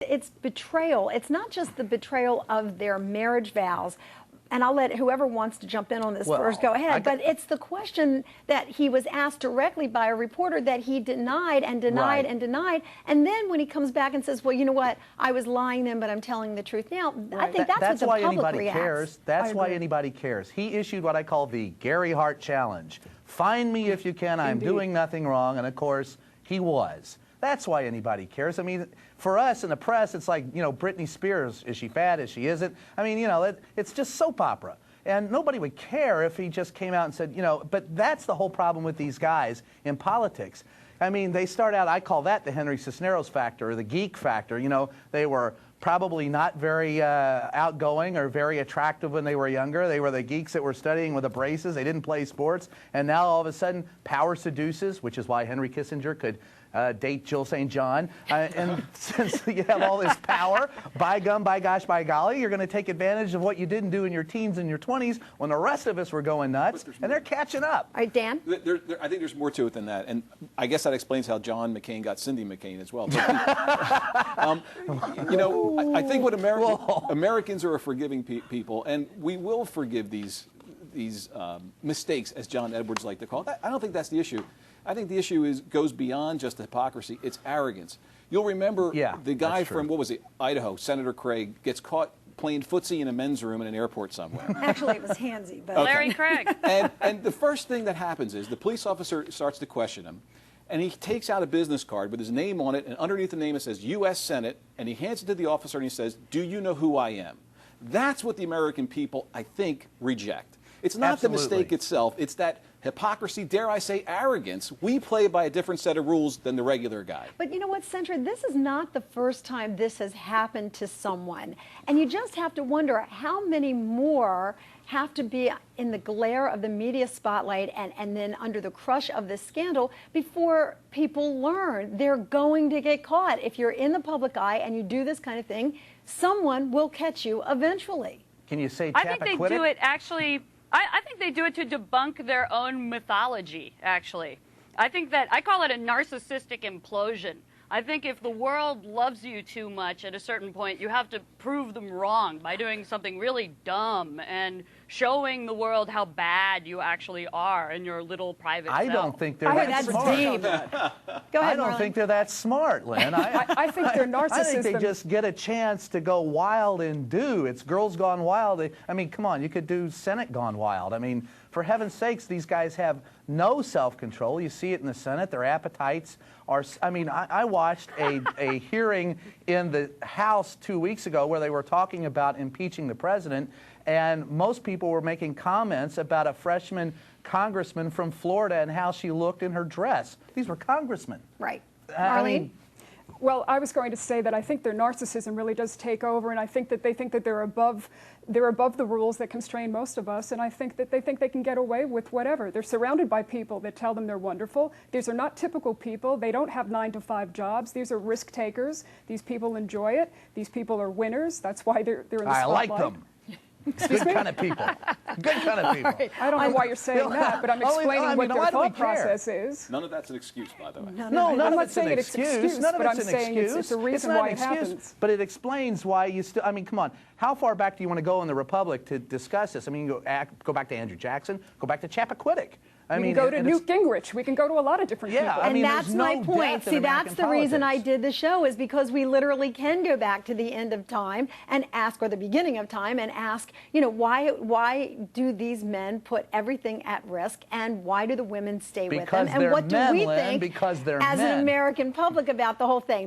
It's betrayal. It's not just the betrayal of their marriage vows. And I'll let whoever wants to jump in on this first go ahead. But it's the question that he was asked directly by a reporter that he denied and denied and denied. And then when he comes back and says, well, you know what, I was lying then, but I'm telling the truth now. I think that's what the public reacts. That's why anybody cares. He issued what I call the Gary Hart challenge. Find me if you can. I'm doing nothing wrong. And of course, he was. That's why anybody cares. I mean, for us in the press, it's like, you know, Britney Spears, is she fat, is she isn't? I mean, you know, it's just soap opera. And nobody would care if he just came out and said, you know, but that's the whole problem with these guys in politics. I mean, they start out, I call that the Henry Cisneros factor, or the geek factor. You know, they were probably not very outgoing or very attractive when they were younger. They were the geeks that were studying with the braces. They didn't play sports. And now all of a sudden, power seduces, which is why Henry Kissinger could date Jill St. John. And since you have all this power, by gum, by gosh, by golly, you're going to take advantage of what you didn't do in your teens and your 20s when the rest of us were going nuts, and they're catching up. All right, Dan? I think there's more to it than that. And I guess that explains how John McCain got Cindy McCain as well. You know, I think what Americans are a forgiving people, and we will forgive these mistakes, as John Edwards liked to call it. I don't think that's the issue. I think the issue goes beyond just hypocrisy. It's arrogance. You'll remember the guy from, what was it, Idaho, Senator Craig, gets caught playing footsie in a men's room in an airport somewhere. Actually, it was handsy. But Larry Craig. And the first thing that happens is the police officer starts to question him, and he takes out a business card with his name on it, and underneath the name it says U.S. Senate, and he hands it to the officer and he says, do you know who I am? That's what the American people, I think, reject. It's not the mistake itself. It's that hypocrisy, dare I say arrogance. We play by a different set of rules than the regular guy. But you know what, Senator? This is not the first time this has happened to someone. And you just have to wonder how many more have to be in the glare of the media spotlight and then under the crush of this scandal before people learn they're going to get caught. If you're in the public eye and you do this kind of thing, someone will catch you eventually. Can you say I think they do it actually... I think they do it to debunk their own mythology, actually. I think that, I call it a narcissistic implosion. I think if the world loves you too much at a certain point, you have to prove them wrong by doing something really dumb and showing the world how bad you actually are in your little private self. I don't think they're that smart. Deep. Go ahead, I don't think they're that smart, Lynn. I think they're narcissists. I think they just get a chance to go wild and do. It's Girls Gone Wild. I mean, come on, you could do Senate Gone Wild. I mean, for heaven's sakes, these guys have no self-control. You see it in the Senate. Their appetites are, I mean, I watched a hearing in the House 2 weeks ago where they were talking about impeaching the president, and most people were making comments about a freshman congressman from Florida and how she looked in her dress. These were congressmen. Right. Marlene? Well, I was going to say that I think their narcissism really does take over, and I think that they think that they're above the rules that constrain most of us, and I think that they think they can get away with whatever. They're surrounded by people that tell them they're wonderful. These are not typical people. They don't have 9-to-5 jobs. These are risk takers. These people enjoy it. These people are winners. That's why they're in the spotlight. I like them. Good kind of people. Good kind of people. Right. I don't know why you're saying that, but I'm explaining what their thought process is. None of that's an excuse, by the way. No, none of it's an excuse. None of but it's I'm an saying excuse. it's a reason why it happens. But it explains why you still, I mean, come on. How far back do you want to go in the Republic to discuss this? I mean, go back to Andrew Jackson, go back to Chappaquiddick. We can go to Newt Gingrich. We can go to a lot of different people. I mean, that's my point. See, that's the reason I did the show, is because we literally can go back to the end of time and ask, or the beginning of time, and ask, you know, why do these men put everything at risk, and why do the women stay with them? And what do we think as an American public about the whole thing?